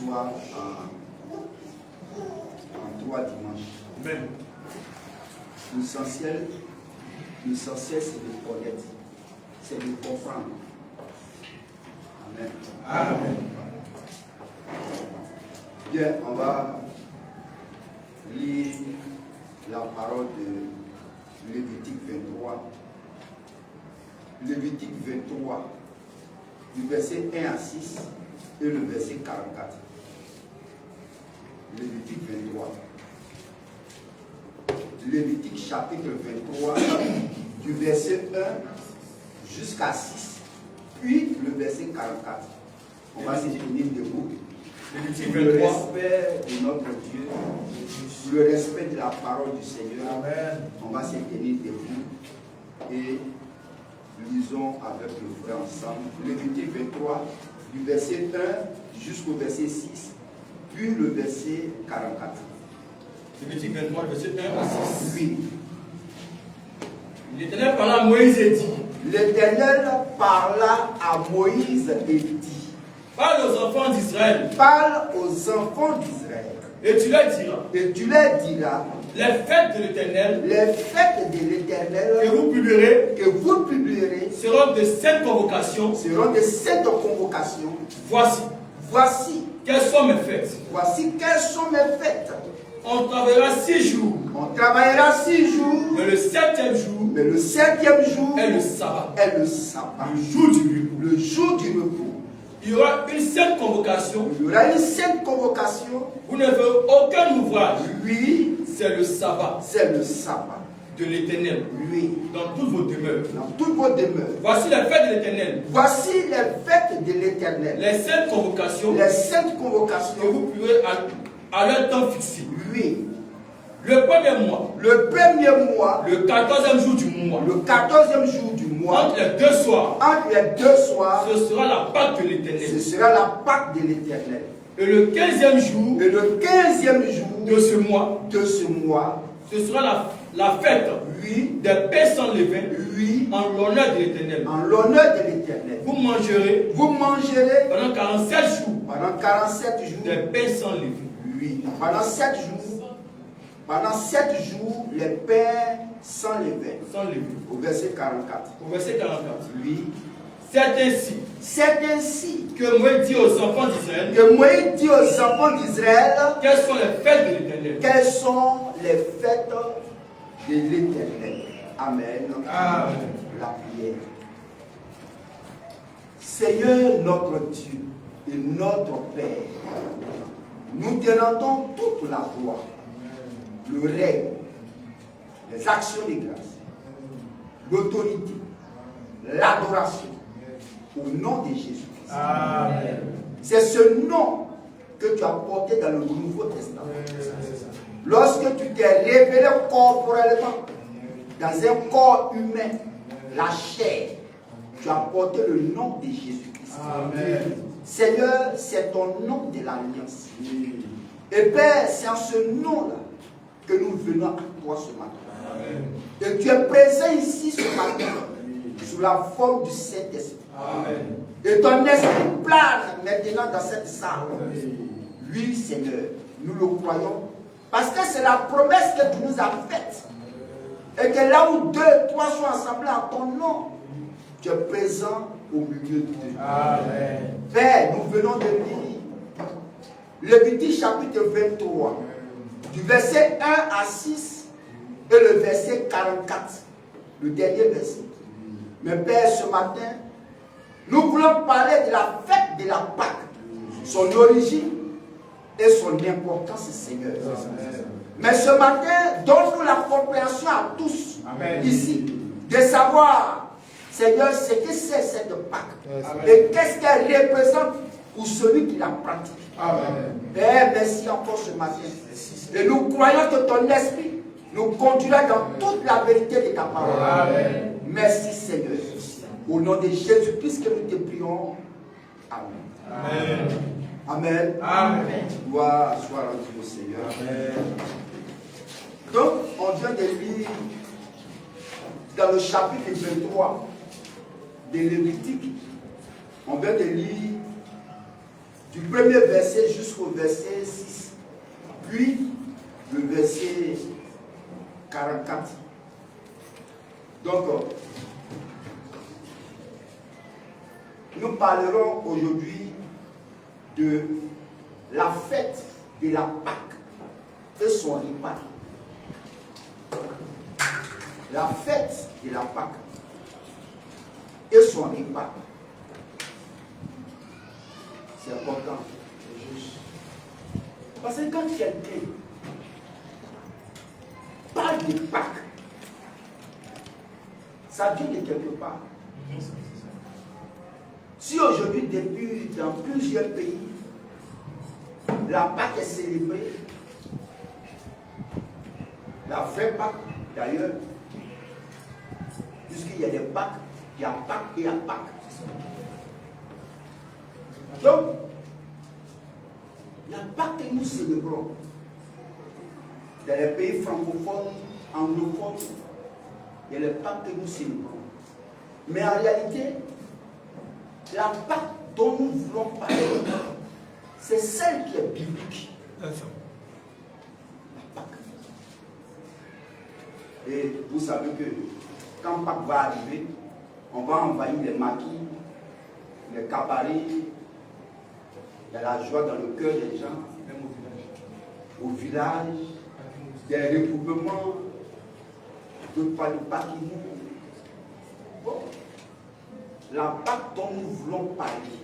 soit en 3 dimanches. Amen. L'essentiel, c'est de connaître, c'est de comprendre. Amen. Amen. Bien, on va lire la parole de Lévitique 23. Lévitique 23, du verset 1 à 6 et le verset 44. Lévitique 23. Lévitique chapitre 23, du verset 1 jusqu'à 6, puis le verset 44. On va se tenir debout. Pour le respect de notre Dieu, pour le respect de la parole du Seigneur, Amen. on va se tenir debout et lisons avec le frère ensemble. Lévitique 23, du verset 1 jusqu'au verset 6, puis le verset 44. Lévitique 23, verset 1 à 6. Oui. L'Éternel parla à Moïse et dit. L'Éternel parla à Moïse et dit. Parle aux enfants d'Israël. Parle aux enfants d'Israël. Et tu leur diras. Et tu leur diras. Les fêtes de l'Éternel. Les fêtes de l'Éternel. Que vous publierez. Que vous publierez. Seront de saintes convocations. Seront de saintes convocations. Voici. Voici. Quelles sont mes fêtes. Voici quelles sont mes fêtes. On travaillera 6 jours. On travaillera 6 jours. Mais le 7e jour. Mais le 7e jour. Est le sabbat. Est le sabbat. Le jour du repos. Le jour du repos. Il y aura une sainte convocation. Il y aura une sainte convocation. Vous ne faites aucun ouvrage. Oui. C'est le sabbat. C'est le sabbat. De l'Éternel. Oui. Dans toutes vos demeures. Dans toutes vos demeures. Voici les fêtes de l'Éternel. Voici les fêtes de l'Éternel. Les saintes convocations. Les saintes convocations. Que vous pourrez à leur temps fixé. Oui. Le premier mois. Le premier mois. Le 14e jour du mois. Le 14e jour du mois. Entre les 2 soirs. Entre les 2 soirs. Ce sera la Pâque de l'Éternel. Ce sera la Pâque de l'Éternel. Et le 15e jour. Et le 15e jour. De ce mois. De ce mois. Ce sera la fête. Oui. Des pains sans levain. Oui. En l'honneur de l'Éternel. En l'honneur de l'Éternel. Vous mangerez. Vous mangerez. Pendant 47 jours. Pendant 47 jours. Des pains sans levain. Oui. Pendant 7 jours. Pendant 7 jours, les pains sans levain. Sans levain. Au verset 44. Au verset 44. Oui. C'est ainsi. C'est ainsi. Que Moïse dit aux enfants d'Israël. Que Moïse dit aux enfants d'Israël. Quelles sont les fêtes de l'Éternel. Quelles sont les fêtes de l'Éternel. Amen. Amen. La prière. Seigneur notre Dieu et notre Père, nous te rendons toute la gloire, le règne, les actions de grâce, l'autorité, l'adoration au nom de Jésus-Christ. Amen. C'est ce nom que tu as porté dans le Nouveau Testament. Lorsque tu t'es révélé corporellement dans un corps humain, la chair, tu as porté le nom de Jésus-Christ. Amen. Seigneur, c'est ton nom de l'alliance. Et Père, c'est en ce nom-là que nous venons à toi ce matin. Amen. Et tu es présent ici ce matin sous la forme du Saint-Esprit. Amen. Et ton esprit plane maintenant dans cette salle. Oui, Seigneur, nous le croyons. Parce que c'est la promesse que tu nous as faite. Et que là où 2, 3 sont assemblés en ton nom, tu es présent au milieu d'eux. Amen. Père, nous venons de lire Lévitique chapitre 23, du verset 1 à 6 et le verset 44, le dernier verset. Mais Père, ce matin, nous voulons parler de la fête de la Pâque, son origine et son importance, Seigneur. Amen. Mais ce matin, donne-nous la compréhension à tous. Amen. Ici, de savoir, Seigneur, ce que c'est cette Pâque. Amen. Et qu'est-ce qu'elle représente pour celui qui la pratique. Amen. Père, merci encore ce matin. Et nous croyons que ton esprit nous conduira dans toute la vérité de ta parole. Amen. Merci Seigneur. Au nom de Jésus-Christ que nous te prions. Amen. Amen. Amen. Amen. Gloire soit rendue au Seigneur. Amen. Donc, on vient de lire dans le chapitre 23 de Lévitique, on vient de lire Du premier verset jusqu'au verset 6. Puis le verset 44. Donc, nous parlerons aujourd'hui de la fête de la Pâque et son repas. La fête de la Pâque et son repas. C'est important. C'est juste. Parce que quand quelqu'un parle de Pâques, ça vient de quelque part. Si aujourd'hui, depuis dans plusieurs pays, la Pâque est célébrée, la vraie Pâque d'ailleurs, puisqu'il y a des Pâques, il y a Pâques et il y a Pâques. Donc, la Pâque que nous célébrons dans les pays francophones, anglophones, il y a les Pâques que nous célébrons. Mais en réalité, la Pâque dont nous voulons parler, c'est celle qui est biblique. La Pâque. Et vous savez que quand Pâques va arriver, on va envahir les maquis, les cabarets. Il y a la joie dans le cœur des gens, même au village, des regroupements, de pas de Pâques qui nous. Bon. La Pâque dont nous voulons parler,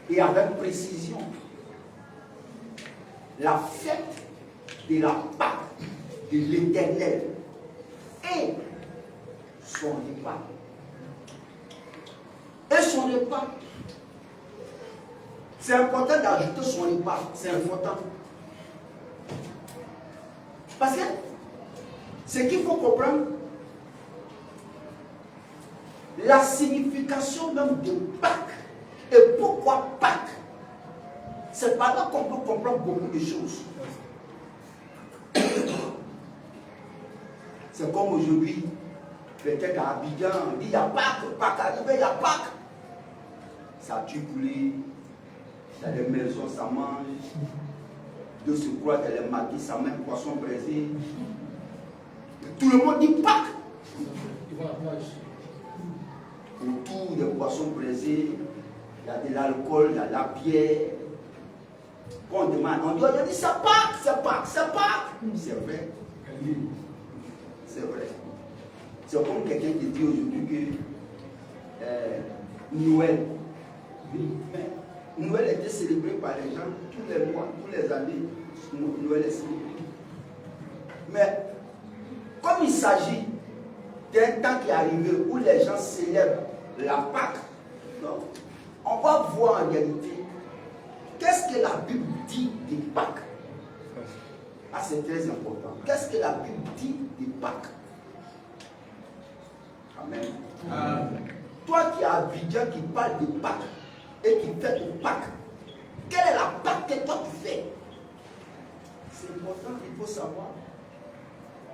et avec précision, la fête de la Pâque de l'Éternel et son repas. Et son repas. C'est important d'ajouter son repas, c'est important. Parce que ce qu'il faut comprendre, la signification même de Pâques et pourquoi Pâques, c'est pas là qu'on peut comprendre beaucoup de choses. C'est comme aujourd'hui, peut-être à Abidjan, on dit il y a Pâques, Pâques arrivé, il y a Pâques. Ça tue poulet, dans les maisons ça mange, de se croire dans les maquis ça met poisson braisé. Tout le monde dit Pâques. Autour des poissons braisés, il y a de l'alcool, il y a de la bière. Quand on demande, on dit c'est Pâques, c'est Pâques, c'est Pâques. C'est vrai. C'est vrai. C'est comme quelqu'un qui dit aujourd'hui que Noël. Mais Noël était célébré par les gens tous les mois, tous les années. Noël est célébré. Mais comme il s'agit d'un temps qui est arrivé où les gens célèbrent la Pâque, non, on va voir en réalité qu'est-ce que la Bible dit de Pâques. Ah, c'est très important. Qu'est-ce que la Bible dit de Pâques? Amen. Amen. Toi qui as Abidjan qui parle de Pâques et qui fait de Pâques, quelle est la Pâque que toi tu fais? C'est important, il faut savoir.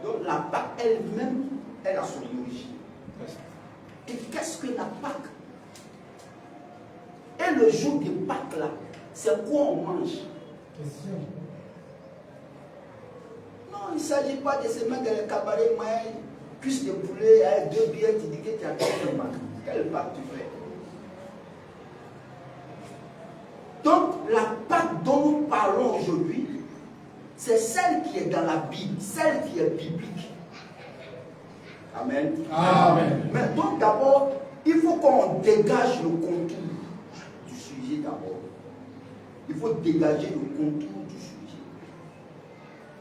Donc la Pâque elle-même, elle a son origine. Et qu'est-ce que la Pâque? Et le jour de Pâques là, c'est quoi on mange? Non, il ne s'agit pas de se mettre dans le cabaret, mais cuisse de poulet, avec 2 billets, tu dis que tu as fait une Pâque. Quelle Pâque tu fais? Donc la Pâque dont nous parlons aujourd'hui, c'est celle qui est dans la Bible, celle qui est biblique. Amen. Amen. Mais donc d'abord, il faut qu'on dégage le contour du sujet d'abord. Il faut dégager le contour du sujet.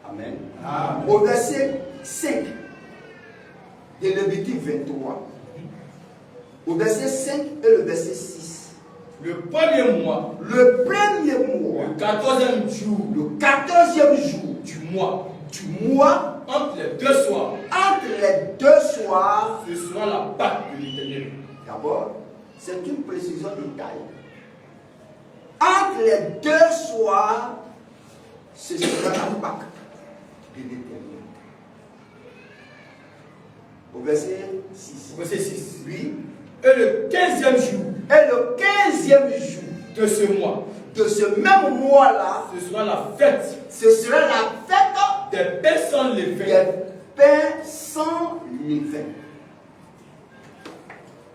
Amen. Amen. Au verset 5 de Lévitique 23, au verset 5 et le verset 6. Le premier mois. Le premier mois. Le 14e jour. Le 14e jour. Du mois. Du mois. Entre les 2 soirs. Entre les 2 soirs. Ce sera la Pâque de l'Éternel. D'abord, c'est une précision de taille. Entre les 2 soirs, ce sera la Pâque de l'Éternel. Au verset 6. Au verset 6. Oui. Et le 15e jour. Et le 15e jour de ce mois. de ce même mois-là, ce sera la fête ce sera la fête des pains sans levain. des pains sans levain.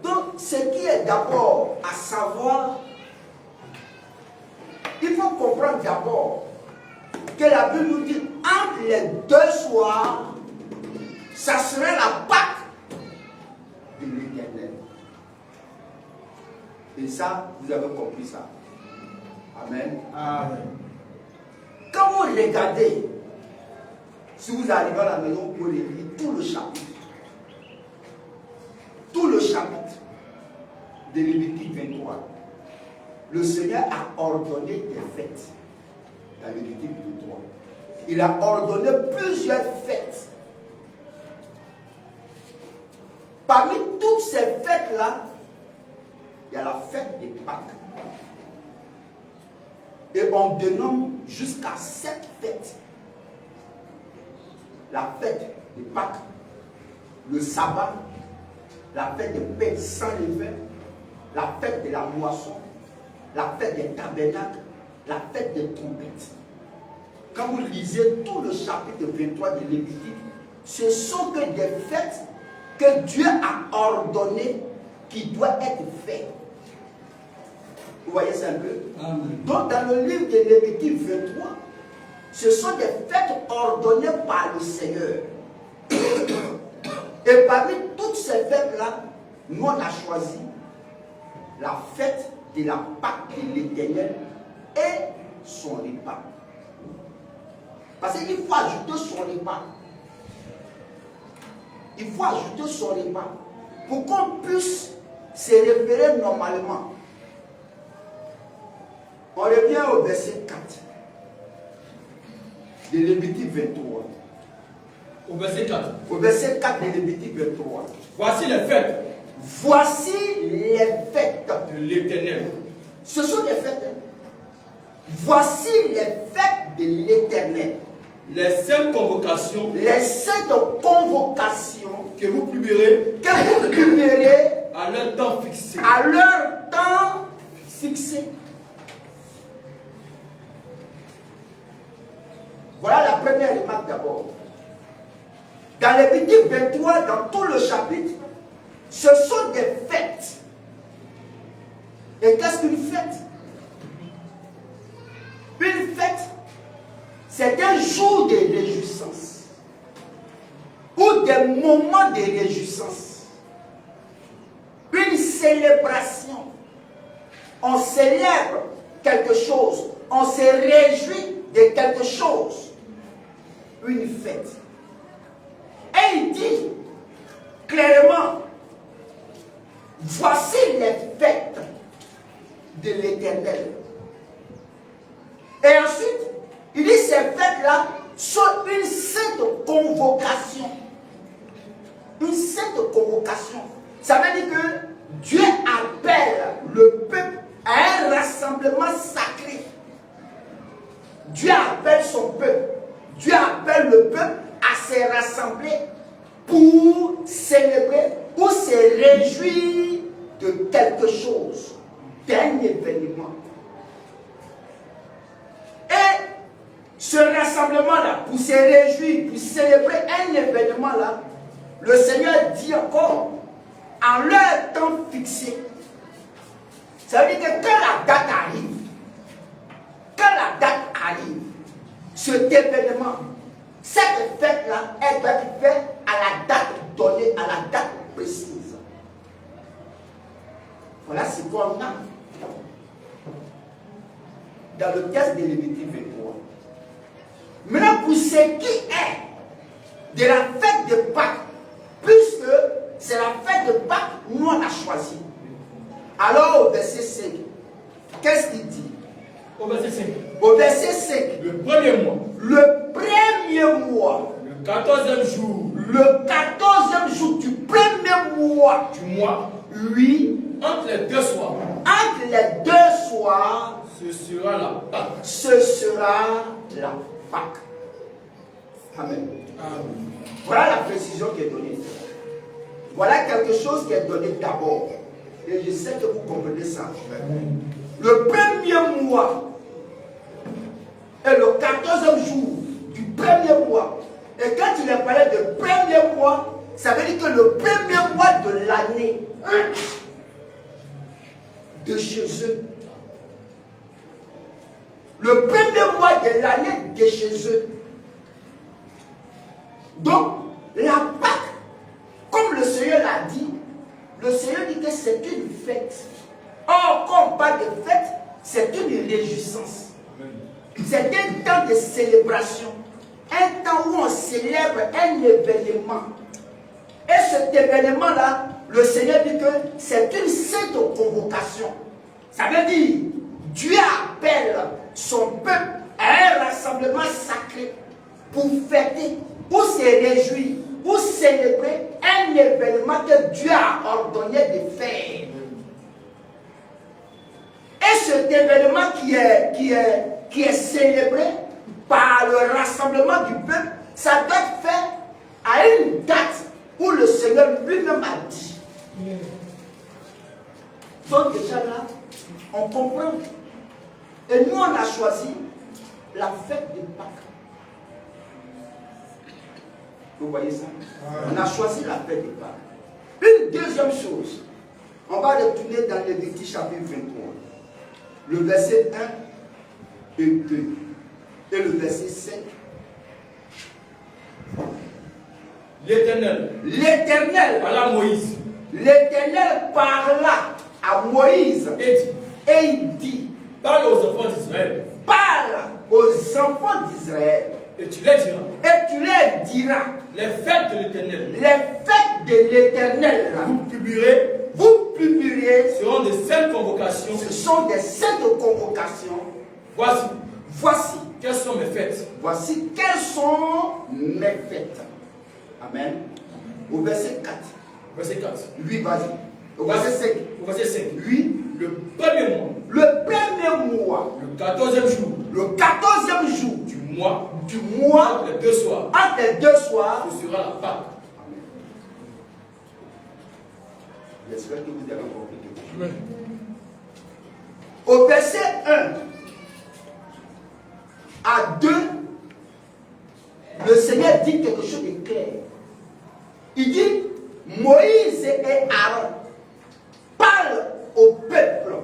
Donc, ce qui est d'abord à savoir, il faut comprendre d'abord que la Bible nous dit entre les deux soirs, ça sera la Pâque de l'Éternel. Et ça, vous avez compris ça. Amen. Amen. Quand vous regardez, si vous arrivez à la maison, vous pouvez lire tout le chapitre. Tout le chapitre de Lévitique 23. Le Seigneur a ordonné des fêtes dans Lévitique 23. Il a ordonné plusieurs fêtes. Parmi toutes ces fêtes-là, il y a la fête des Pâques. Et on dénomme jusqu'à 7 fêtes. La fête des Pâques, le sabbat, la fête des pains sans levain, la fête de la moisson, la fête des tabernacles, la fête des trompettes. Quand vous lisez tout le chapitre 23 de Lévitique, ce sont que des fêtes que Dieu a ordonnées qui doivent être faites. Vous voyez ça un peu? Amen. Donc dans le livre de Lévitique 23, ce sont des fêtes ordonnées par le Seigneur. Et parmi toutes ces fêtes-là, nous on a choisi la fête de la Pâque de l'Éternel et son repas. Parce qu'il faut ajouter son repas. Il faut ajouter son repas pour qu'on puisse se référer normalement. On revient au verset 4 de Lévitique 23. Au verset 4. Au verset 4 de Lévitique 23. Voici les fêtes Voici les fêtes. de l'Éternel. Ce sont des fêtes. Voici les fêtes de l'Éternel. Les 5 convocations Les 7 convocations que vous publierez que vous publierez à leur temps fixé. à leur temps fixé. Voilà la première remarque d'abord. Dans Lévitique 23, dans tout le chapitre, ce sont des fêtes. Et qu'est-ce qu'une fête? Une fête, c'est un jour de réjouissance ou des moments de réjouissance. Une célébration. On célèbre quelque chose, on se réjouit de quelque chose. Une fête. Et il dit clairement, voici les fêtes de l'Éternel. Et ensuite, il dit ces fêtes-là sont une sainte convocation. Une sainte convocation. Ça veut dire que Dieu appelle le peuple à un rassemblement sacré. Dieu appelle son peuple. Dieu appelle le peuple à se rassembler pour célébrer, pour se réjouir de quelque chose, d'un événement. Et ce rassemblement-là, pour se réjouir, pour célébrer un événement-là, le Seigneur dit encore, en leur temps fixé. Ça veut dire que quand la date arrive, cet événement, cette fête-là, elle doit être faite à la date donnée, à la date précise. Voilà ce qu'on a dans le texte de Lévitique 23. Maintenant, pour ce qui est de la fête de Pâques, puisque c'est la fête de Pâques, nous on a choisi. Alors au verset 5, qu'est-ce qu'il dit? Au verset 5. Au verset 5, Le premier mois. le premier mois, Le 14e jour le 14e jour du premier mois, du mois. oui, Entre les 2 soirs. entre les 2 soirs, Ce sera la Pâque. ce sera la Pâque. Amen. Amen. Voilà la précision qui est donnée. Voilà quelque chose qui est donné d'abord. Et je sais que vous comprenez ça. le premier mois et le 14e jour du premier mois. Et quand il a parlé de premier mois, ça veut dire que le premier mois de l'année de chez eux. Le premier mois de l'année de chez eux. Donc, la Pâque, comme le Seigneur l'a dit, le Seigneur dit que c'est une fête. Or, quand on parle de fête, c'est une réjouissance. C'est un temps de célébration. Un temps où on célèbre un événement. Et cet événement-là, le Seigneur dit que c'est une sainte convocation. Ça veut dire, Dieu appelle son peuple à un rassemblement sacré pour fêter, pour se réjouir, pour célébrer un événement que Dieu a ordonné de faire. Et cet événement qui est célébré par le rassemblement du peuple, ça doit être fait à une date où le Seigneur lui-même a dit. Donc déjà là, on comprend. Et nous, on a choisi la fête de Pâques. Vous voyez ça? On a choisi la fête de Pâques. Une deuxième chose, on va retourner dans Lévitique chapitre 23. Le verset 1 et 2. Et le verset 5. L'Éternel. L'Éternel. Voilà Moïse. L'Éternel parla à Moïse. Et il dit. Parle aux enfants d'Israël. Parle aux enfants d'Israël. Et tu les diras. Et tu les diras. Les fêtes de l'Éternel. Les fêtes de l'Éternel. Vous publierez. Seront des saintes convocations. Ce sont des saintes convocations. Voici. Quelles sont mes fêtes? Voici quelles sont mes fêtes. Amen. Au verset 4. Verset 4. Oui, vas-y. Au verset 5. Au verset 5. Oui. Le premier mois. Le premier mois. Le 14e jour. Le 14e jour. Du mois. Du mois. Entre les deux soirs. Entre les deux soirs. Ce sera la Pâque. J'espère que vous avez compris quelque chose. Au verset 1 à 2, le Seigneur dit quelque chose de clair. Il dit, Moïse et Aaron parlent au peuple.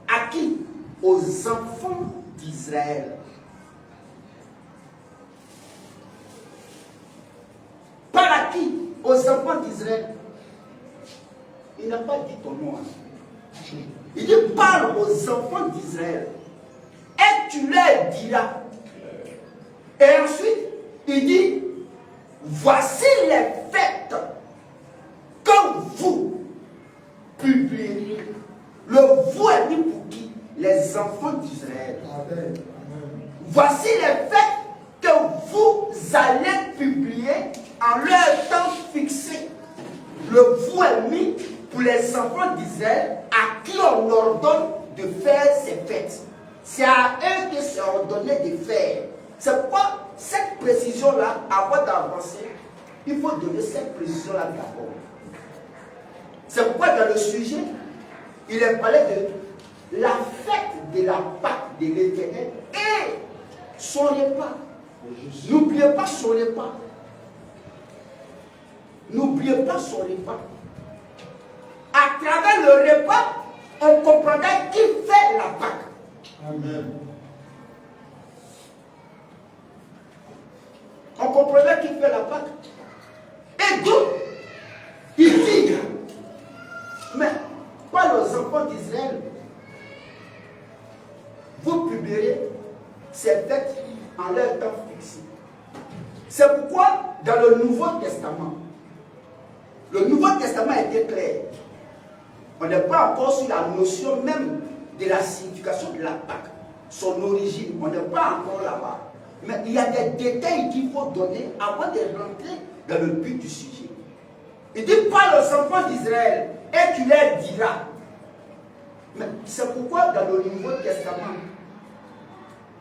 À qui? Aux enfants d'Israël. Parle à qui? Aux enfants d'Israël. Il n'a pas dit ton nom. Il dit, parle aux enfants d'Israël. Et tu leur diras. Et ensuite, il dit, voici les fêtes que vous publierez. Le vous est dit pour qui? Les enfants d'Israël. Voici les fêtes que vous allez publier en leur temps fixé. Le vous est mis pour les enfants d'Israël à qui on ordonne de faire ces fêtes. C'est à eux que c'est ordonné de faire. C'est pourquoi cette précision-là, avant d'avancer, il faut donner cette précision-là d'abord. C'est pourquoi dans le sujet, il est parlé de la fête de la Pâque de l'Éternel et son repas. N'oubliez pas son repas. N'oubliez pas son repas. À travers le repas, on comprendra qui fait la Pâque. Amen. On comprendra qui fait la Pâque. Et donc, il dit, mais pas aux enfants d'Israël, vous publierez ces fêtes en leur temps fixé. C'est pourquoi dans le Nouveau Testament était clair. On n'est pas encore sur la notion même de la signification de la Pâque, son origine, on n'est pas encore là-bas. Mais il y a des détails qu'il faut donner avant de rentrer dans le but du sujet. Il dit, parle aux enfants d'Israël et tu leur diras. Mais c'est pourquoi dans le Nouveau Testament,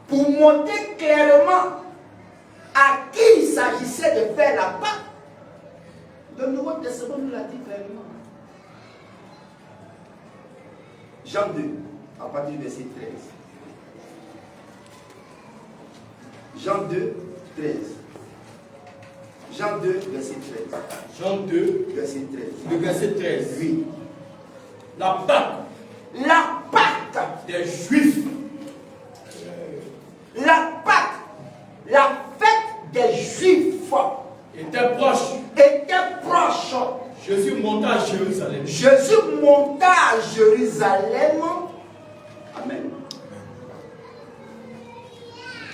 pour montrer clairement à qui il s'agissait de faire la Pâque, le Nouveau Testament nous l'a dit clairement. Jean 2. à partir du verset 13. Jean 2, 13. Jean 2, verset 13. Jean 2, Verset 13. le verset 13. Oui. La Pâque La Pâque des Juifs la Pâque, la fête des Juifs était proche. Jésus monta à Jérusalem. Jésus monta à Jérusalem. Amen.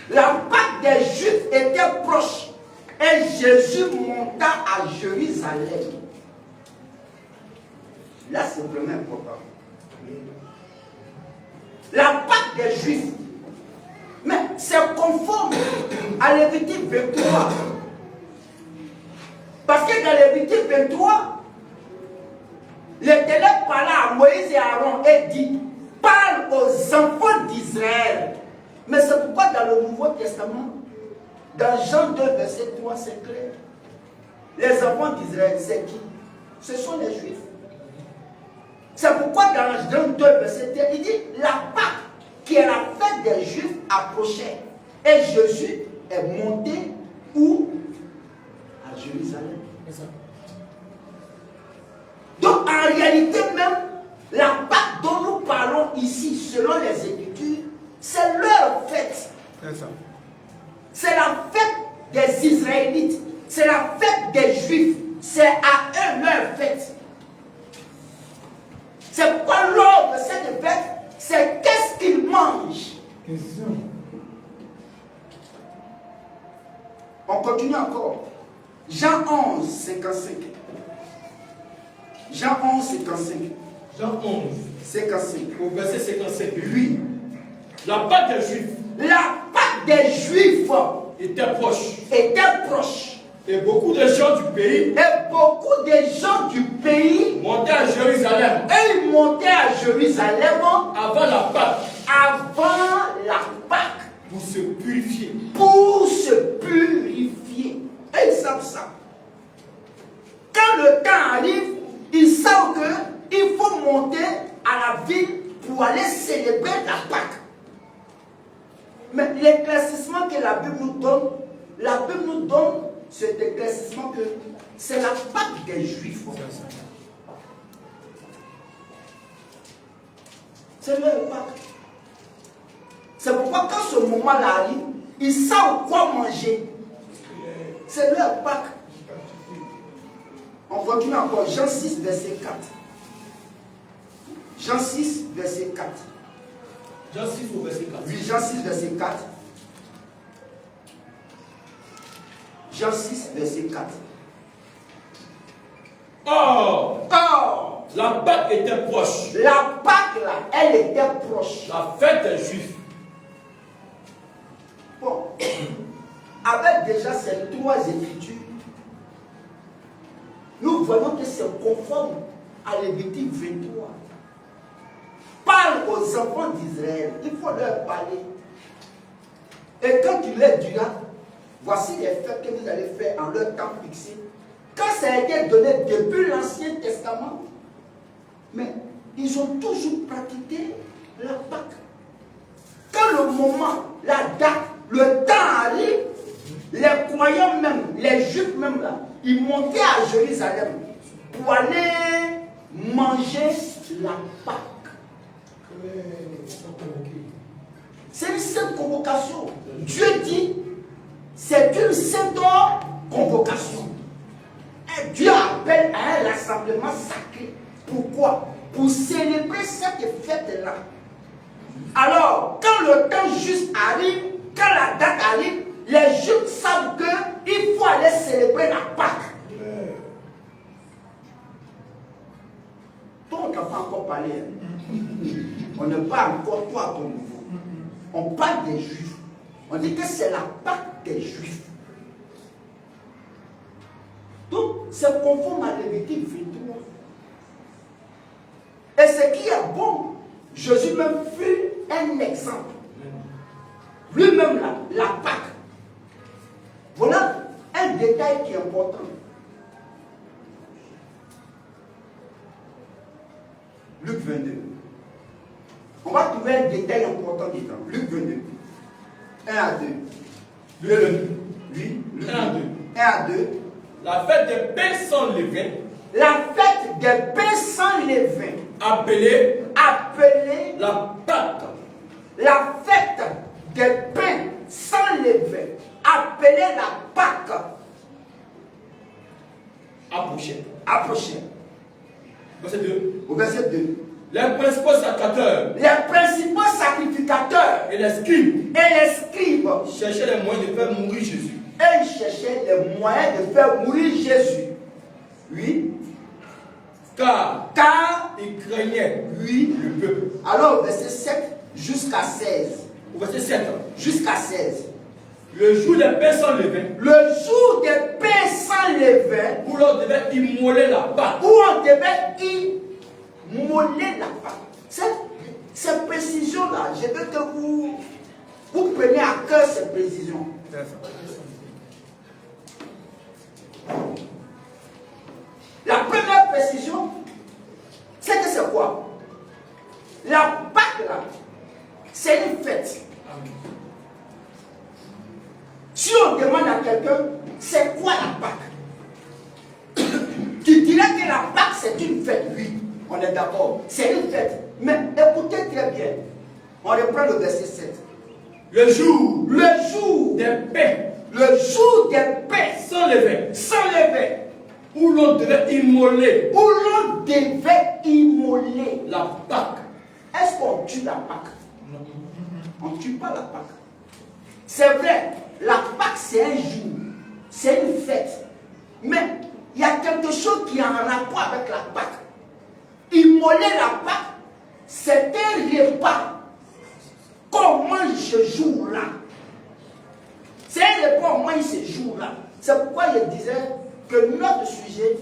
La Pâque des Juifs était proche et Jésus monta à Jérusalem. Là, c'est vraiment important. La Pâque des Juifs. Mais c'est conforme à Lévitique 23. Parce que dans Lévitique 23, l'Éternel parla à Moïse et à Aaron et dit, parle aux enfants d'Israël. Mais c'est pourquoi dans le Nouveau Testament, dans Jean 2, verset 3, c'est clair. Les enfants d'Israël, c'est qui? Ce sont les Juifs. C'est pourquoi dans Jean 2, verset 3, il dit, la Pâque, qui est la fête des Juifs, approchait. Et Jésus est monté où? À Jérusalem. Donc en réalité même, la Pâque dont nous parlons ici, selon les Écritures, c'est leur fête. C'est la fête des Israélites. C'est la fête des Juifs. C'est à eux leur fête. C'est pourquoi l'ordre de cette fête, c'est qu'est-ce qu'ils mangent. On continue encore. Jean 11, 55. Jean 11, 55. Jean 11, 55. au verset 55. Oui. La Pâque des Juifs La Pâque des Juifs était proche. était proche. Et beaucoup de gens du pays Et beaucoup de gens du pays, montaient à Jérusalem et ils montaient à Jérusalem avant la Pâque avant la Pâque pour se purifier. pour se purifier. Et ils savent ça. Quand le temps arrive, ils savent qu'il faut monter à la ville pour aller célébrer la Pâque. Mais l'éclaircissement que la Bible nous donne cet éclaircissement que c'est la Pâque des Juifs. C'est leur Pâque. C'est pourquoi quand ce moment-là arrive, ils savent quoi manger. C'est leur Pâque. On continue encore. Jean 6, verset 4. Jean 6, verset 4. Jean 6 au verset 4. Oui, Jean 6, verset 4. Jean 6, verset 4. Or, la Pâque était proche. La Pâque, là, elle était proche. La fête des Juifs. Bon, avec déjà ces trois écritures, nous voyons que c'est conforme à Lévitique 23. Parle aux enfants d'Israël, il faut leur parler. Et quand tu leur diras, voici les fêtes que vous allez faire en leur temps fixé. Quand ça a été donné depuis l'Ancien Testament, mais ils ont toujours pratiqué la Pâque. Quand le moment, la date, le temps arrive, les croyants même, les juifs même là, ils montaient à Jérusalem pour aller manger la Pâque. C'est une sainte convocation. Dieu dit, c'est une sainte convocation. Et Dieu appelle à un rassemblement sacré. Pourquoi? Pour célébrer cette fête-là. Alors, quand le temps juste arrive, quand la date arrive, les Juifs savent qu'il faut aller célébrer la Pâque. Toi, on n'a pas encore parlé. On ne parle encore toi à ton niveau. On parle des Juifs. On dit que c'est la Pâque des Juifs. Donc, c'est conforme à Lévitique 23. Et ce qui est bon, Jésus même fut un exemple. Lui-même, là, la Pâque. Voilà un détail qui est important. Luc 22. On va trouver un détail important dedans. Luc 22. 1 à 2. Oui. Luc 1 à 2. 1 à 2. La fête des pains sans levain. La fête des pains sans levain. Appelée La Pâque. La fête des pains sans levain. Appelée la Pâque. Approchait. Verset 2. Au verset 2. Les principaux sacrificateurs et les scribes cherchaient les moyens de faire mourir Jésus. Et ils cherchaient les moyens de faire mourir Jésus. Oui. Car ils craignaient le peuple. Alors, verset 7 jusqu'à 16. Au verset 7. Jusqu'à 16. Le jour des pains sans levain. Le jour des pains sans levain. Où l'on devait immoler la Pâque. Où on devait immoler la Pâque. Cette précision-là, je veux que vous preniez à cœur cette précision. La première précision, c'est que c'est quoi? La Pâque, là, c'est une fête. Si on demande à quelqu'un, c'est quoi la Pâque? Tu dirais que la Pâque, c'est une fête. Oui, on est d'accord. C'est une fête. Mais écoutez très bien. On reprend le verset 7. Le jour des pains. Le jour des pains. Sans levain. Sans levain. Où l'on devait immoler. Où l'on devait immoler la Pâque. Est-ce qu'on tue la Pâque? Non. On ne tue pas la Pâque. C'est vrai, la Pâque c'est un jour, c'est une fête. Mais il y a quelque chose qui est en rapport avec la Pâque. Immoler la Pâque, c'est un repas qu'on mange ce jour-là. C'est un repas qu'on mange ce jour-là. C'est pourquoi je disais que notre sujet,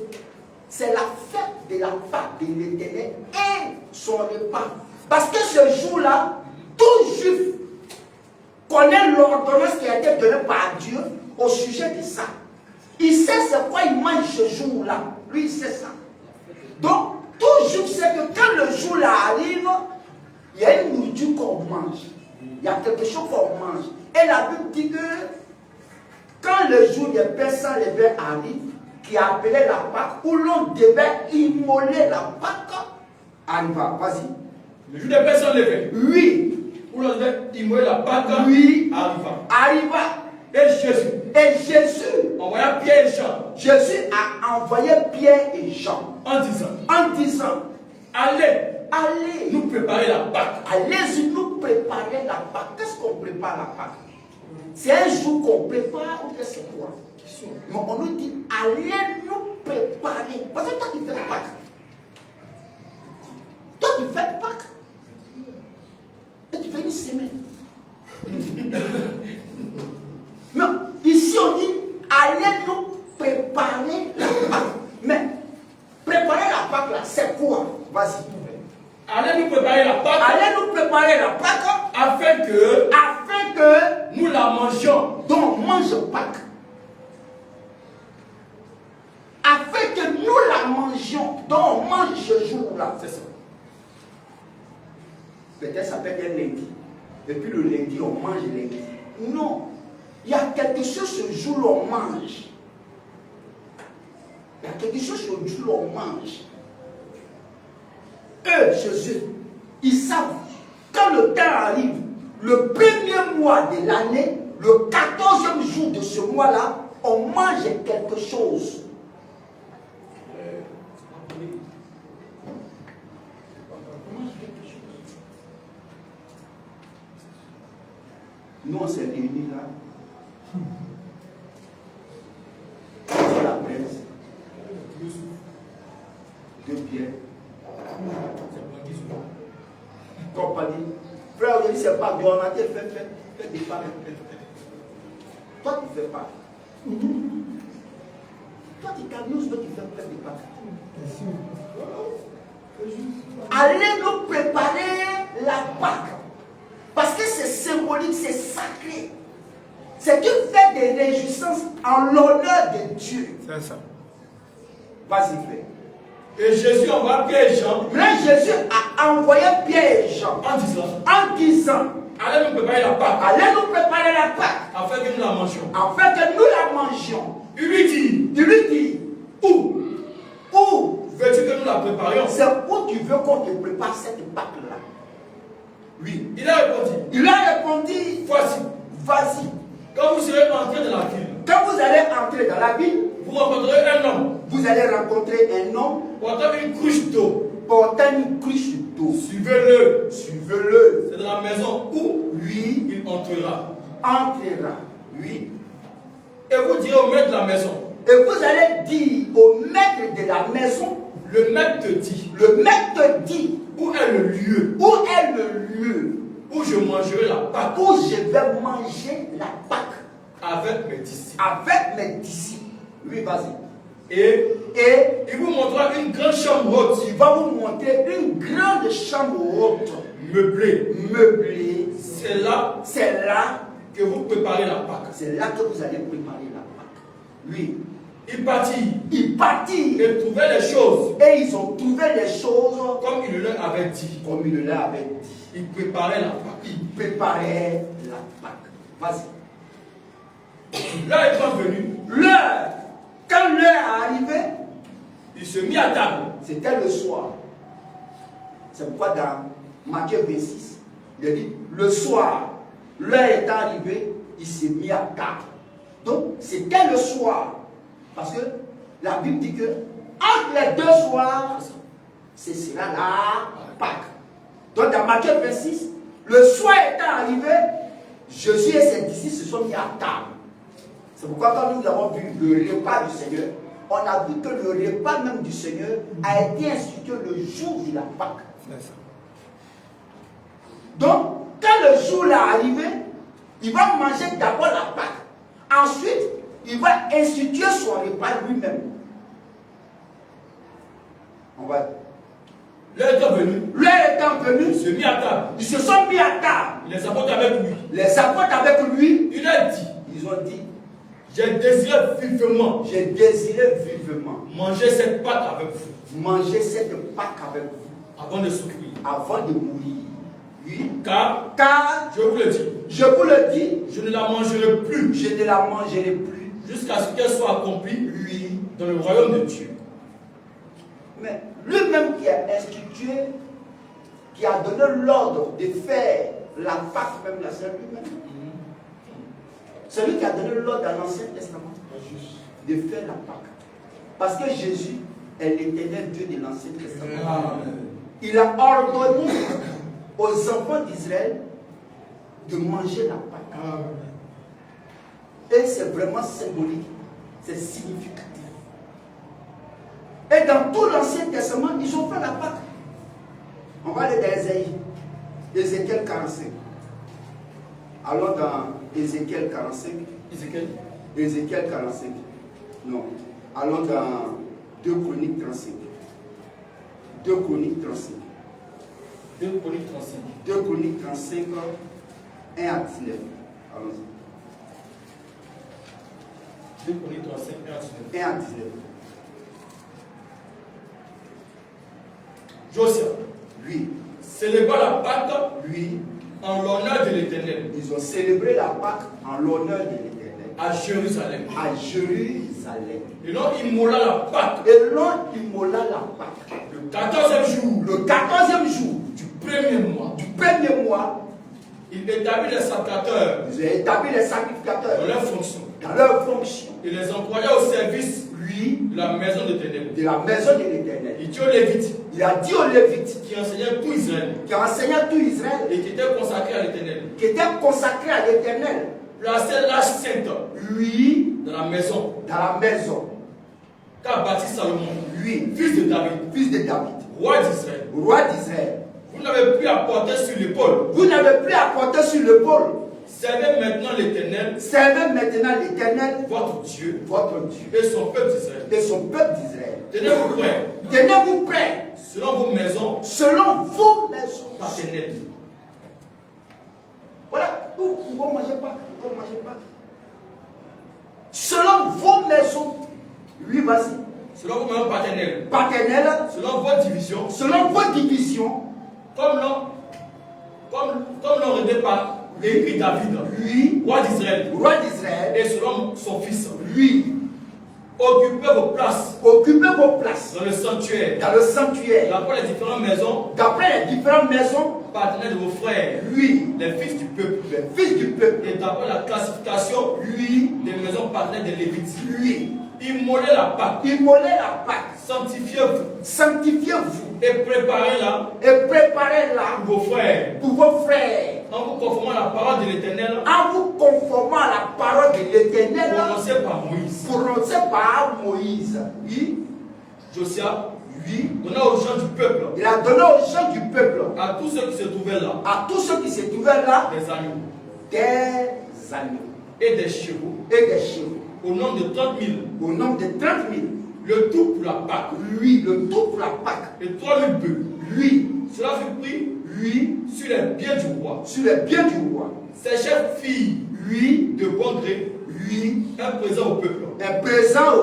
c'est la fête de la Pâque de l'Éternel et son repas. Parce que ce jour-là, tout juif connaît l'ordonnance qui a été donnée par Dieu au sujet de ça. Il sait c'est quoi il mange ce jour-là. Lui, il sait ça. Donc, tout juif sait que quand le jour-là arrive, il y a une nourriture qu'on mange. Il y a quelque chose qu'on mange. Et la Bible dit que quand le jour des pains sans levain arrive, qui est appelé la Pâque, où l'on devait immoler la Pâque, arriva. Vas-y. Le jour des pains sans levain. Oui. Où l'on devait immoler la Pâque. Oui. Arriva. Et Jésus. Envoya Pierre et Jean. Jésus a envoyé Pierre et Jean. En disant. Allez. Nous préparer la Pâque. Allez-y nous préparer la Pâque. Qu'est-ce qu'on prépare la Pâque? C'est un jour qu'on prépare ou qu'est-ce que c'est quoi? Mais on nous dit, allez nous préparer. Parce que toi tu fais Pâques. Toi tu fais Pâques. Et tu fais une semaine. Mais ici on dit, allez nous préparer la Pâque. Mais préparer la Pâque là, c'est quoi? Vas-y. Allez nous préparer la Pâque. Allez nous préparer la Pâque. Afin que nous la mangions. Donc mange Pâques. Afin que nous la mangions. Donc on mange ce jour-là. C'est ça. Peut-être ça peut être un lundi. Et puis le lundi, on mange le lundi. Non. Il y a quelque chose ce jour où on mange. Il y a quelque chose ce jour où on mange. Eux, chez eux, ils savent, quand le temps arrive, le premier mois de l'année, le 14e jour de ce mois-là, on mange quelque chose. Nous, on s'est réunis là. Sur la presse. De Pierre. Compagnie. Frère, aujourd'hui, c'est pas bon. On a dit, fais des pas. Toi, tu fais pas. Toi, tu t'amuses, toi, tu fais des pas. Allez nous préparer la Pâque. Parce que c'est symbolique, c'est sacré. C'est une fête de réjouissance en l'honneur de Dieu. C'est ça. Vas-y, frère. Et Jésus envoie Pierre et Jean. Là, Jésus a envoyé Pierre et Jean en disant allez nous préparer la Pâque. Allez nous préparer la Pâque. Afin que nous la mangions. Afin que nous la mangions. Il lui dit, où veux-tu que nous la préparions? C'est où tu veux qu'on te prépare cette Pâque-là? Oui. Il a répondu, voici. Quand vous serez entré dans la ville, quand vous allez entrer dans la ville, vous rencontrerez un homme. Vous allez rencontrer un homme portant une cruche d'eau. Suivez-le. C'est dans la maison où lui il entrera. Oui. Et vous direz au maître de la maison. Et vous allez dire au maître de la maison. Le maître te dit. Où est le lieu? Où je mangerai la Pâque. Où je vais manger la Pâque. Avec mes disciples. Oui, vas-y. Et il vous montrera une grande chambre haute. Il va vous montrer une grande chambre haute. Meublée. C'est là que vous préparez la Pâque. C'est là que vous allez préparer la Pâque. Oui. Il partit. Et trouvaient les choses. Et ils ont trouvé les choses comme il leur avait dit. Ils préparaient la Pâque. Vas-y. L'heure étant venue. Quand l'heure est arrivée, il se mit à table. C'était le soir. C'est pourquoi dans Matthieu 26, il a dit le soir, l'heure est arrivée, il s'est mis à table. Donc c'était le soir. Parce que la Bible dit que entre les deux soirs, ce sera la Pâque. Donc dans Matthieu 26, le soir étant arrivé, Jésus et ses disciples se sont mis à table. C'est pourquoi quand nous avons vu le repas du Seigneur, on a vu que le repas même du Seigneur a été institué le jour de la Pâque. Donc, quand le jour est arrivé, il va manger d'abord la Pâque. Ensuite, il va instituer son repas lui-même. On va. L'heure étant venue, il se mit à table. Ils se sont mis à table. Les apôtres avec lui. Il a dit. Ils ont dit. J'ai désiré vivement. Manger cette Pâque avec vous. Avant de souffrir. Avant de mourir. Oui. Car je vous le dis. Je ne la mangerai plus. Jusqu'à ce qu'elle soit accomplie. Dans le royaume de Dieu. Mais lui-même qui a institué, qui a donné l'ordre de faire la Pâque, même la sœur lui-même. C'est lui qui a donné l'ordre dans l'Ancien Testament de faire la Pâque. Parce que Jésus est l'éternel Dieu de l'Ancien Testament. Il a ordonné aux enfants d'Israël de manger la Pâque. Et c'est vraiment symbolique, c'est significatif. Et dans tout l'Ancien Testament, ils ont fait la Pâque. On va aller dans Ézéchiel 45. Allons dans Ézéchiel 45. Ézéchiel 45. Non. Allons dans 2 Chroniques 35. 2 Chroniques 35. 2 Chroniques 35, 1 à 19. Allons-y. 2 Chroniques 35, 1 à 19. Josia. Lui. Célébra la Pâque. Lui. En l'honneur de l'Éternel. Ils ont célébré la Pâque en l'honneur de l'Éternel. À Jérusalem. Et l'on immola la Pâque. Le 14e jour. Du premier mois. Il établit les sacrificateurs. Dans leur fonction. Il les envoya au service. De la maison de l'Éternel. Il dit aux Lévites. Qui enseignaient tout Israël. Et qui étaient consacrés à l'Éternel. Placez l'arche sainte. Dans la maison. Qu'a bâti Salomon. Fils de David. Roi d'Israël. Vous n'avez plus à porter sur l'épaule. Servez maintenant l'Éternel. Votre Dieu. Et son peuple d'Israël. Tenez-vous prêts. Selon vos maisons. Paternelles. Voilà. Vous ne mangez pas. Selon vos maisons. Oui, vas-y. selon vos moyens paternels, selon vos divisions, comme l'ont rêvé par écrit David, roi d'Israël, et selon son fils, occupez vos places dans le sanctuaire, d'après les différentes maisons partenaires de vos frères, les fils du peuple, et d'après la classification des maisons partenaires des Lévites. Immolez la Pâque, sanctifiez-vous et préparez-la pour vos frères, en vous conformant à la parole de l'Éternel, prononcée par Moïse. Josiah donna aux gens du peuple, à tous ceux qui se trouvaient là, des agneaux et des chevaux, au nombre de 30 000, le tout pour la Pâque, et 3 000 bœufs. Cela fut pris sur les biens du roi. Ses chefs firent de bon gré un présent au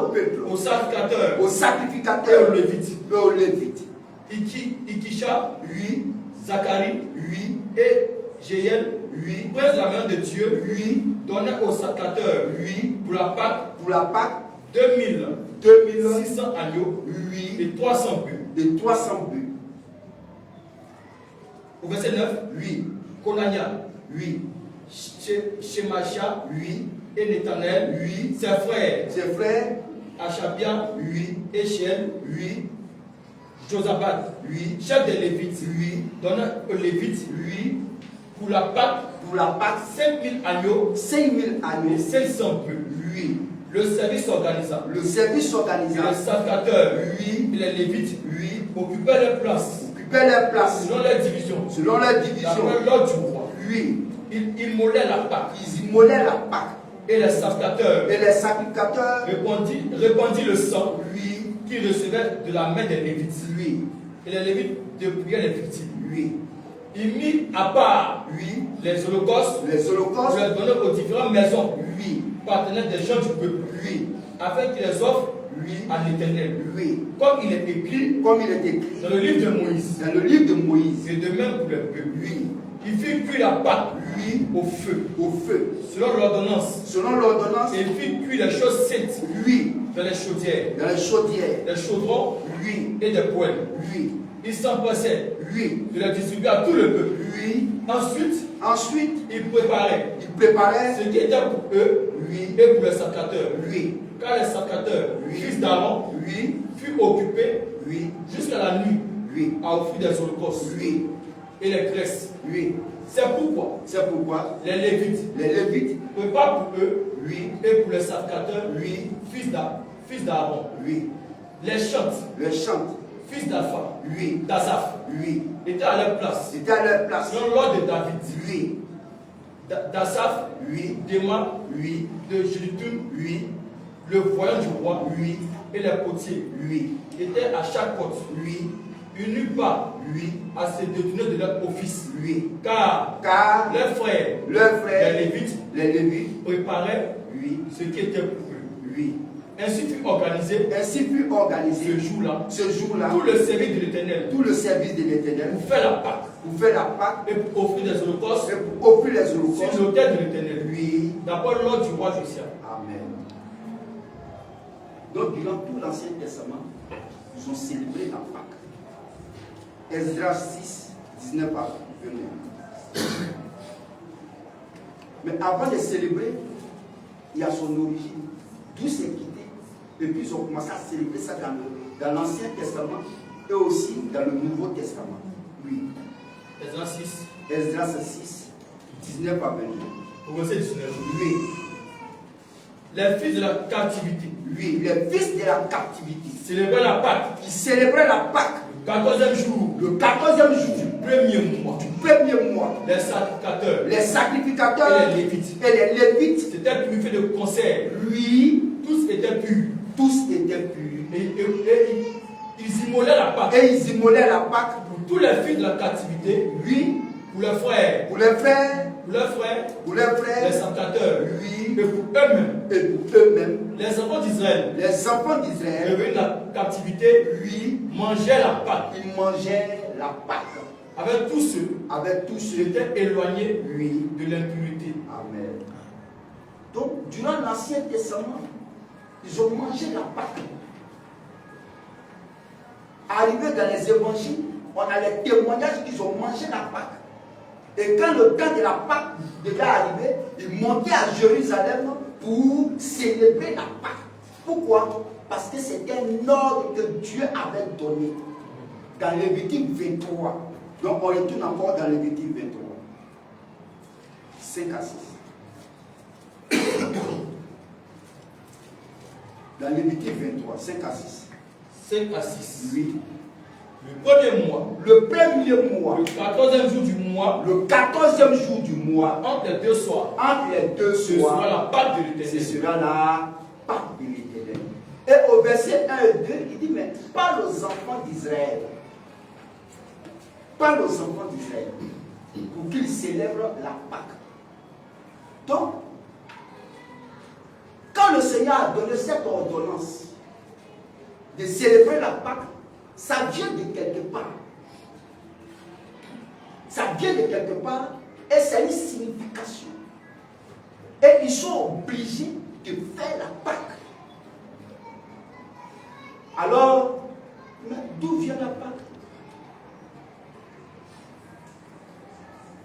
peuple, au sacrificateur, et aux Lévites. Ikisha, Zacharie et Jéhiel, prince de la main de Dieu, donnaient au sacrificateur pour la Pâque 2600 agneaux et 300 bœufs. Au verset 9, Konania, Shemacha, et Nethanel, ses frères, Achabia, Échiel, Josaphat, chef des Lévites, donna aux Lévites, pour la Pâque 5000 agneaux et 500 bœufs. Le service s'organisa. Et les sacrificateurs et les Lévites occupaient leurs places. Selon leur division. D'après l'ordre du roi. Ils immolaient la Pâque. Et les sacrificateurs répandit le sang qu'ils recevaient de la main des Lévites. Et les Lévites dépouillaient les victimes. Il mit à part les holocaustes pour les donner aux différentes maisons partenaires des gens du peuple, afin qu'ils les offrent à l'Éternel, comme il est écrit dans le livre de Moïse, et de même pour le peuple. Il fit cuire la Pâque au feu, selon l'ordonnance, et il fit cuire les choses saintes dans les chaudières, des chaudrons et des poêles. Il s'empressait de la distribuer à tout le peuple. Ensuite, il préparait ce qui était pour eux et pour les sacrificateurs. Car les sacrificateurs, fils d'Aaron, furent occupés jusqu'à la nuit à offrir des holocaustes et les graisses. C'est pourquoi les Lévites préparent pour eux et pour les sacrificateurs, fils d'Aaron, les chantes, fils d'Asaph, étaient à leur place, selon l'ordre de David. D'Asaph, d'Emma, de Jéduthun, le voyant du roi, et les potiers étaient à chaque porte. Il n'eut pas à se détourner de leur office, car leurs frères, les Lévites, préparaient ce qui était pour eux. Ainsi fut organisé ce jour-là tout le service de l'Éternel, pour faire la Pâque, et pour offrir des holocaustes sur l'autel de l'Éternel, d'après l'ordre du roi Josiah. Amen. Donc, durant tout l'Ancien Testament, ils ont célébré la Pâque. Esdras 6, 19 à 21. Mais avant de célébrer, il y a son origine, d'où c'est quitté. Et puis ils ont commencé à célébrer ça dans l'Ancien Testament et aussi dans le Nouveau Testament. Esdras 6, 19 à 22. Au verset 19. Les fils de la captivité. Les fils de la captivité. Célébraient la Pâque. Ils célébraient la Pâque. Le 14e jour du premier mois. Les sacrificateurs et les Lévites s'étaient purifiés de concert. Tous étaient purs. Et ils immolaient la Pâque. Pour tous les fils de la captivité. Pour leurs frères. Pour les frères. Pour leurs frères. Pour les frères. Les sanctateurs. Oui. Et pour eux-mêmes. Et pour eux-mêmes. Les enfants d'Israël. Les enfants d'Israël. Revenus de la captivité. Oui. Mangeaient la Pâque. Ils mangeaient la Pâque. Avec tous ceux. Avec tous ceux. Qui étaient éloignés. Oui. De l'impunité. Amen. Donc, durant l'Ancien Testament, ils ont mangé la Pâque. Arrivé dans les évangiles, on a les témoignages qu'ils ont mangé la Pâque. Et quand le temps de la Pâque devait arriver, ils montaient à Jérusalem pour célébrer la Pâque. Pourquoi? Parce que c'était un ordre que Dieu avait donné dans Lévitique 23. Donc on retourne encore dans Lévitique 23. 5 à 6. Dans Lévitique 23, 5 à 6. 5 à 6. Oui. Le premier mois. Le premier mois. Le 14e jour du mois. Le 14e jour du mois. Entre les deux soirs. Entre les deux soirs. Ce sera la Pâque de l'Éternel. Ce sera la Pâque de l'Éternel. Et au verset 1 et 2, il dit, mais parle aux enfants d'Israël. Parle aux enfants d'Israël. Pour qu'ils célèbrent la Pâque. Donc, quand le Seigneur a donné cette ordonnance de célébrer la Pâque, ça vient de quelque part. Ça vient de quelque part et c'est une signification. Et ils sont obligés de faire la Pâque. Alors, d'où vient la Pâque?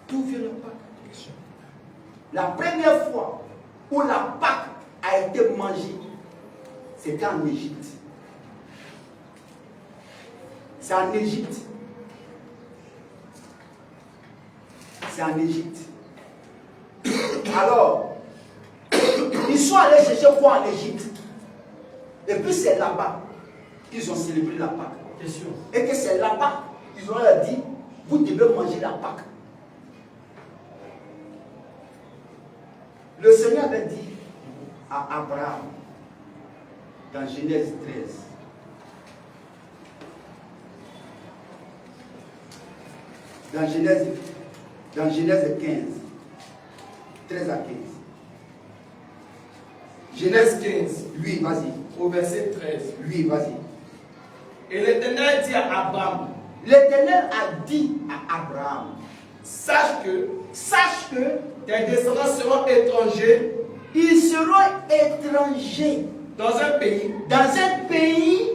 D'où vient la Pâque? La première fois où la Pâque a été mangée, c'était en Égypte. C'est en Égypte. C'est en Égypte. Alors, ils sont allés chercher quoi en Égypte? Et puis c'est là-bas qu'ils ont célébré la Pâque. Et que c'est là-bas qu'ils ont dit, vous devez manger la Pâque. Le Seigneur avait dit à Abraham, dans Genèse 13, dans Genèse 15, 13 à 15. Genèse 15. Oui, vas-y. Au verset 13. Oui, vas-y. Et l'Éternel dit à Abraham. L'Éternel a dit à Abraham, sache que tes descendants seront étrangers. Ils seront étrangers dans un pays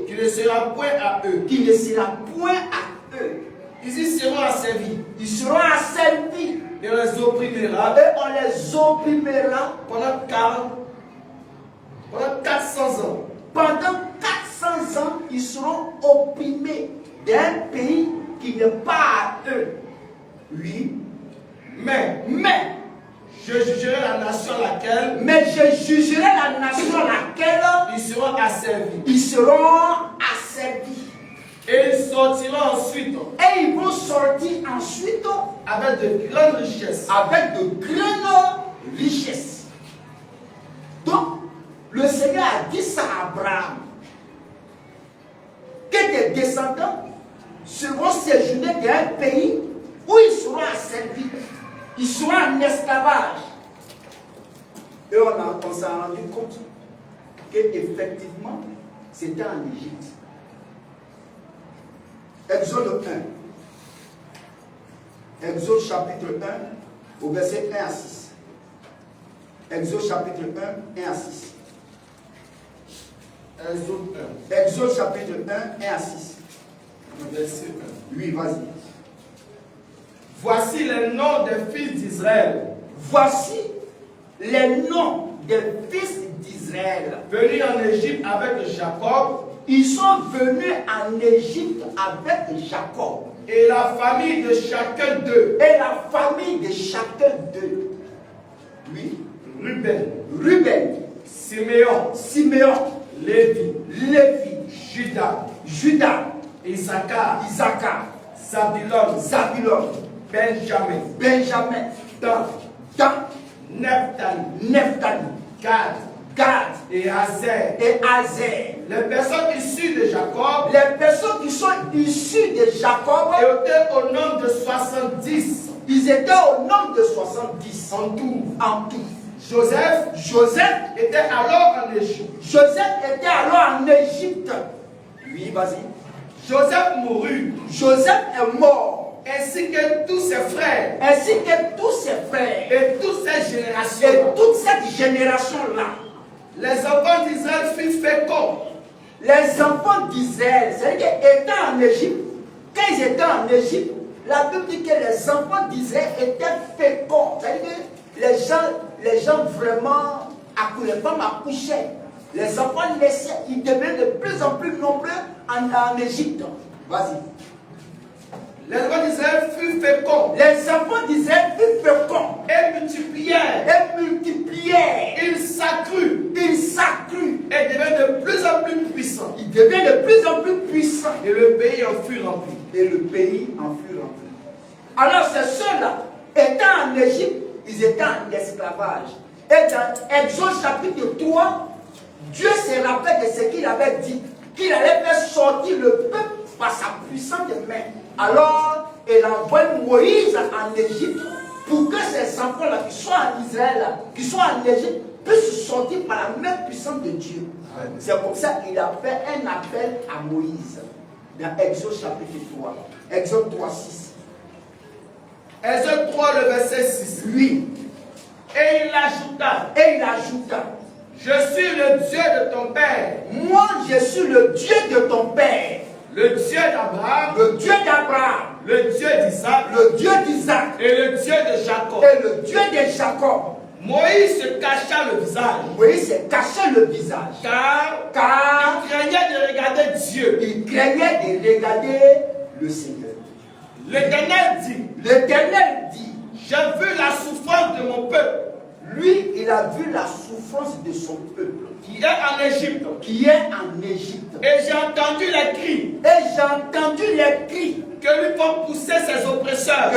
qui ne sera point à eux. Qui ne sera point à eux. Ils y seront asservis. Ils seront asservis. Et on les opprimera. Et on les opprimera pendant 400 ans. Pendant 400 ans, ils seront opprimés d'un pays qui n'est pas à eux. Oui. Mais je jugerai la nation à laquelle. Ils seront asservis. Ils seront asservis. Et ils sortiront ensuite. Et ils vont sortir ensuite avec de grandes richesses. Donc, le Seigneur a dit ça à Abraham. Que tes descendants seront séjournés dans un pays où ils seront asservis. Ils seront en esclavage. Et on s'est rendu compte qu'effectivement, c'était en Égypte. Exode 1. Exode chapitre 1, au verset 1 à 6. Exode chapitre 1, 1 à 6. Exode chapitre 1, 1 à 6. Verset 1. Oui, vas-y. Voici les noms des fils d'Israël. Voici les noms des fils d'Israël. Venus en Égypte avec Jacob. Ils sont venus en Égypte avec Jacob. Et la famille de chacun d'eux. Oui. Ruben. Siméon. Lévi. Judas. Issachar. Zabulon. Benjamin. Dan. Nephtali. Gad et Azer. Les personnes issues de Jacob étaient au nombre de 70. Ils étaient au nombre de 70 en tout. Joseph était alors en Égypte. Oui, vas-y. Joseph mourut. Joseph est mort. Ainsi que tous ses frères. Et toute cette génération-là. Les enfants d'Israël furent féconds. Les enfants d'Israël, c'est-à-dire qu'étant en Égypte, quand ils étaient en Égypte, la Bible dit que les enfants d'Israël étaient féconds. C'est-à-dire que les gens vraiment, les femmes accouchaient. Les enfants naissaient, ils devenaient de plus en plus nombreux en Égypte. Vas-y. Les enfants d'Israël furent féconds. Et multiplièrent. Ils s'accrurent. Et devenaient de plus en plus puissants. Et le pays en fut rempli. Alors ces ceux-là, étant en Égypte, ils étaient en esclavage. Et dans Exode chapitre 3, Dieu se rappelle de ce qu'il avait dit, qu'il allait faire sortir le peuple par sa puissante main. Alors, il envoie Moïse en Égypte pour que ces enfants-là qui sont en Israël, là, qui sont en Égypte, puissent sortir par la main puissante de Dieu. C'est pour ça qu'il a fait un appel à Moïse dans Exode chapitre 3. Exode 3, 6. Exode 3, le verset 6. Oui. Et il ajouta. Je suis le Dieu de ton père. Moi, je suis le Dieu de ton père. Le Dieu d'Abraham. Le Dieu d'Isaac. Et le Dieu de Jacob. Moïse se cacha le visage. Car il craignait de regarder Dieu. Il craignait de regarder le Seigneur. L'Éternel dit, j'ai vu la souffrance de mon peuple. Lui, il a vu la souffrance de son peuple. Qui est en Égypte. Et j'ai entendu les cris. Que lui font pousser ses oppresseurs.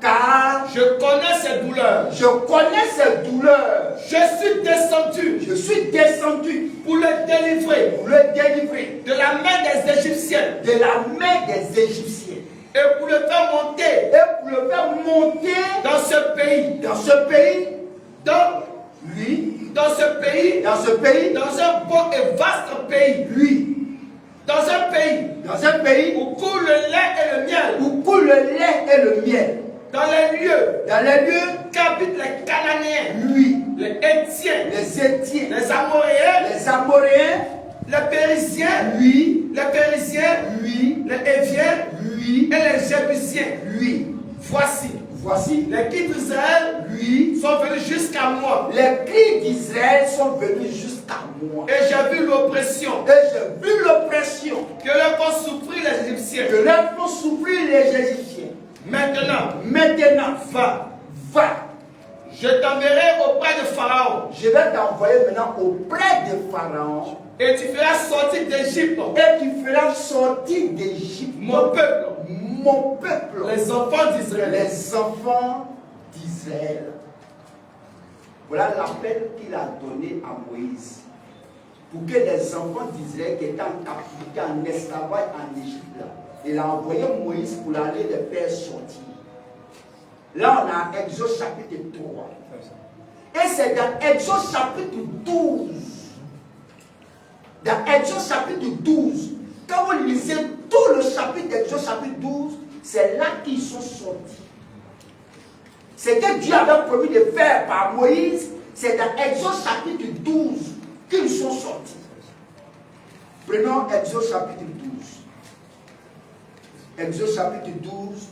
Car je connais ses douleurs. Je suis descendu. Pour le délivrer. De la main des Égyptiens. Et pour le faire monter. Dans ce pays. Dans un beau et vaste pays. Dans un pays où coule le lait et le miel. Dans les lieux qu'habitent les Cananéens. Les Hétiens. Les Amoréens. Les Périsiens. Les Héviens. Et les Jébusiens. Voici, les cris d'Israël sont venus jusqu'à moi. Et j'ai vu l'oppression. Que leur font souffrir les Égyptiens. Maintenant, va. Je t'enverrai auprès de Pharaon. Je vais t'envoyer maintenant auprès de Pharaon. Et tu feras sortir d'Égypte. Mon peuple. Les enfants d'Israël. Voilà l'appel qu'il a donné à Moïse. Pour que les enfants d'Israël qui étaient en captivité, en esclavage en Égypte, là, il a envoyé Moïse pour aller les faire sortir. Là, on a Exode chapitre 3. Et c'est dans Exode chapitre 12. Dans Exode chapitre 12, quand vous lisez tout le chapitre d'Exode chapitre 12, c'est là qu'ils sont sortis. Ce que Dieu avait promis de faire par Moïse, c'est dans Exode chapitre 12 qu'ils sont sortis. Prenons Exode chapitre 12. Exode chapitre 12.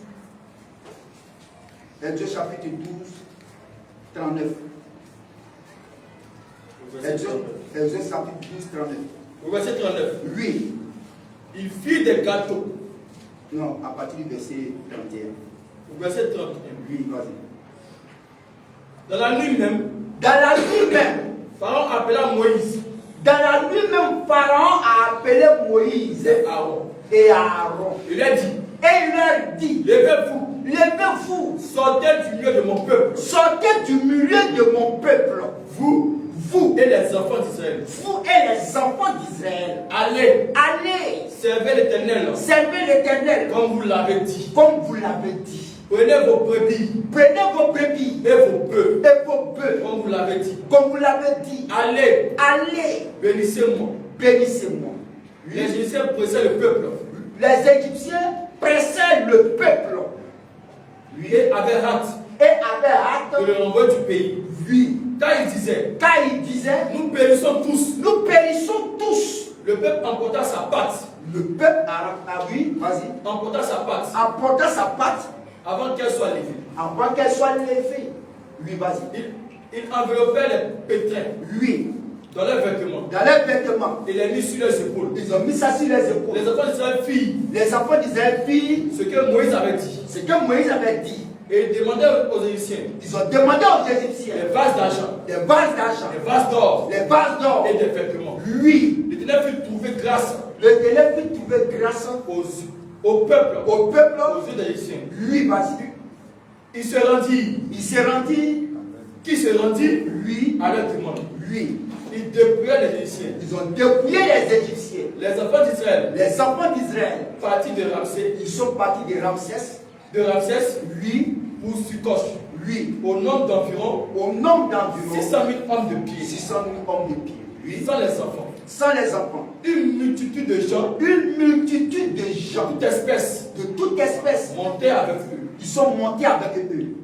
Exode chapitre 12, 39. Exode chapitre 12, 39. Au verset 39. Oui. Il fit des gâteaux. Non, à partir du verset 31. Au verset 31. Oui, vas-y. Dans la nuit même. Pharaon appela Moïse. Dans la nuit même, Pharaon a appelé Moïse et Aaron. Il leur dit. Levez-vous. Sortez du milieu de mon peuple. Vous et les enfants d'Israël. Allez. Servez l'Éternel. Servez l'Éternel. Comme vous l'avez dit. Comme vous l'avez dit. Prenez vos brebis. Prenez vos brebis. Et vos bœufs. Et vos bœufs. Comme vous l'avez dit. Comme vous l'avez dit. Allez. Allez. Bénissez-moi. Bénissez-moi. Les Égyptiens pressaient le peuple. Les Égyptiens pressaient le peuple. Lui avait hâte. Et avait hâte. De le renvoyer du pays. Oui. Car il disait. Nous périssons tous. Nous périssons tous. Le peuple emporta sa pâte. Le peuple oui, vas-y. Emporta sa pâte. Emporta sa pâte. Avant qu'elle soit levée. Avant qu'elle soit levée. Oui, vas-y. Il enveloppait les pétrins. Oui. Dans leurs vêtements. Dans leurs vêtements. Et les mis sur leurs épaules. Ils ont mis ça sur les épaules. Les enfants d'Israël firent. Les enfants d'Israël firent. Ce que Moïse avait dit. Ce que Moïse avait dit. Et ils demandaient aux Égyptiens. Ils ont demandé aux Égyptiens. Des vases d'argent. Des vases d'argent. Des vases d'or. Des vases d'or. Et des vêtements. Oui. L'Éternel fit trouver grâce. L'Éternel fit trouver grâce au peuple. Au peuple. Aux yeux des Égyptiens. Oui, vas-y. Il se rendit. Il se rendit. Qui se rendit? Lui. À leur demande. Lui. Ils dépouillaient les Égyptiens. Ils ont dépouillé les Égyptiens. Les enfants d'Israël. Les enfants d'Israël. Partis de Ramsès. Ils sont partis de Ramsès. De Ramsès. Lui. Pour Succoche. Lui. Au nombre d'environ. 600 000 hommes de pied. 600 000 hommes de pied. Lui. Sans les enfants. Sans les enfants. Une multitude de gens. Une multitude de gens. Toute espèce. De toute espèce. Montaient avec eux. Ils sont montés avec eux.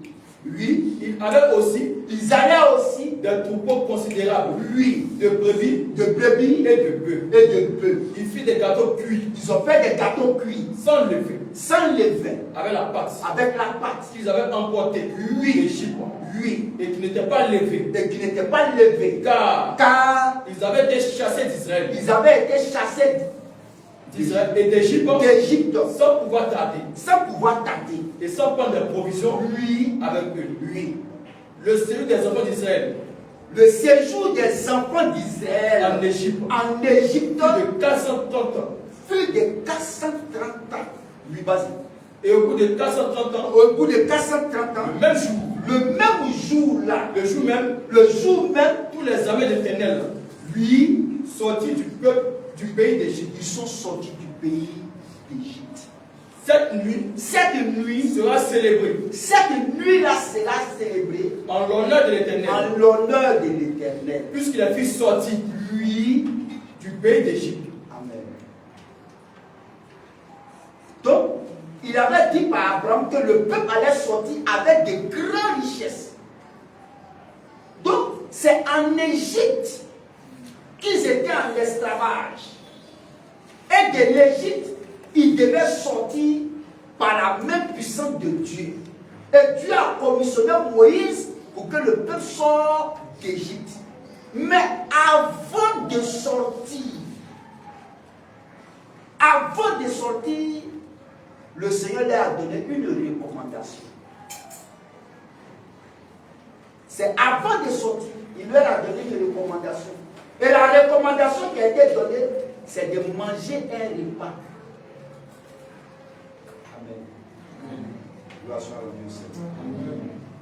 Oui. Ils allaient aussi. Ils allaient aussi. Des troupeaux considérables. Oui. De brebis. De brebis. Et de bœufs. Et de bœufs. Ils firent des gâteaux cuits. Ils ont fait des gâteaux cuits. Sans levain. Sans levain. Avec la pâte. Avec la pâte. Qu'ils avaient emporté. Oui. d'Égypte. Oui. Et qui n'étaient pas levés. Et qui n'étaient pas levés. Car ils avaient été chassés d'Israël. Ils avaient été chassés d'Israël et d'Égypte. Sans pouvoir tarder. Sans pouvoir tarder. Et sans prendre des provisions. Oui. Avec eux. Oui. Le séjour des enfants d'Israël. Le séjour des enfants d'Israël en Égypte. En Égypte. Fut de 430 ans. Fut de 430 ans. Oui, vas-y. Et au bout de 430 ans. Au bout de 430 ans. Le même jour. Le même jour là. Le jour même. Le jour même. Tous les armées de l'Éternel. Oui. Sortis du peuple du pays d'Égypte. Ils sont sortis du pays d'Égypte. Cette nuit sera célébrée. Cette nuit-là sera célébrée en l'honneur de l'Éternel. En l'honneur de l'Éternel. Puisqu'il a fait sortir lui du pays d'Égypte. Amen. Donc, il avait dit par Abraham que le peuple allait sortir avec de grandes richesses. Donc, c'est en Égypte qu'ils étaient en esclavage. Et de l'Égypte, ils devaient sortir par la main puissante de Dieu. Et Dieu a commissionné Moïse pour que le peuple sorte d'Égypte. Mais avant de sortir, le Seigneur leur a donné une recommandation. C'est avant de sortir, il leur a donné une recommandation. Et la recommandation qui a été donnée, c'est de manger un repas. Amen. Gloire soit au Dieu Seigneur.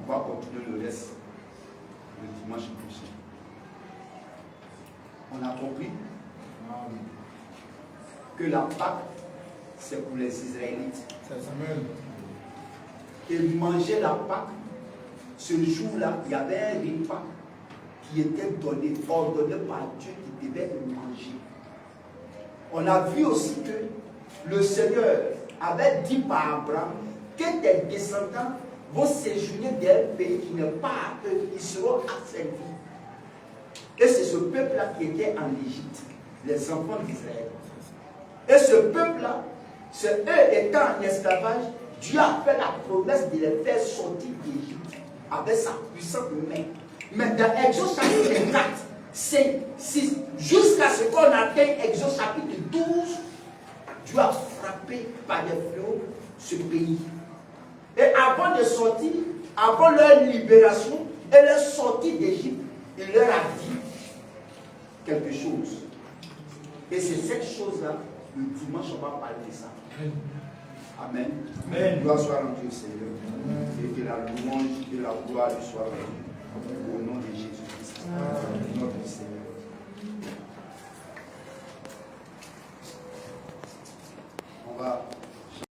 On va continuer le reste le dimanche prochain. On a compris que la Pâque, c'est pour les Israélites. Et manger la Pâque, ce jour-là, il y avait un repas qui était donné, ordonné par Dieu qui devait le manger. On a vu aussi que le Seigneur avait dit par Abraham que tes descendants vont séjourner dans un pays qui n'est pas à eux, ils seront asservis. Et c'est ce peuple-là qui était en Égypte, les enfants d'Israël. Et ce peuple-là, c'est eux étant en esclavage, Dieu a fait la promesse de les faire sortir d'Égypte avec sa puissante main. Mais dans Exode chapitre 4, 5, 6, jusqu'à ce qu'on atteigne Exode chapitre 12, Dieu a frappé par des fléaux ce pays. Et avant de sortir, avant leur libération et leur sortie d'Égypte, il leur a dit quelque chose. Et c'est cette chose-là, le dimanche, on va parler de ça. Amen. Amen. Gloire soit rendue au Seigneur. Et que la louange et la gloire lui soient rendues. Au nom de Jésus-Christ, notre Seigneur. va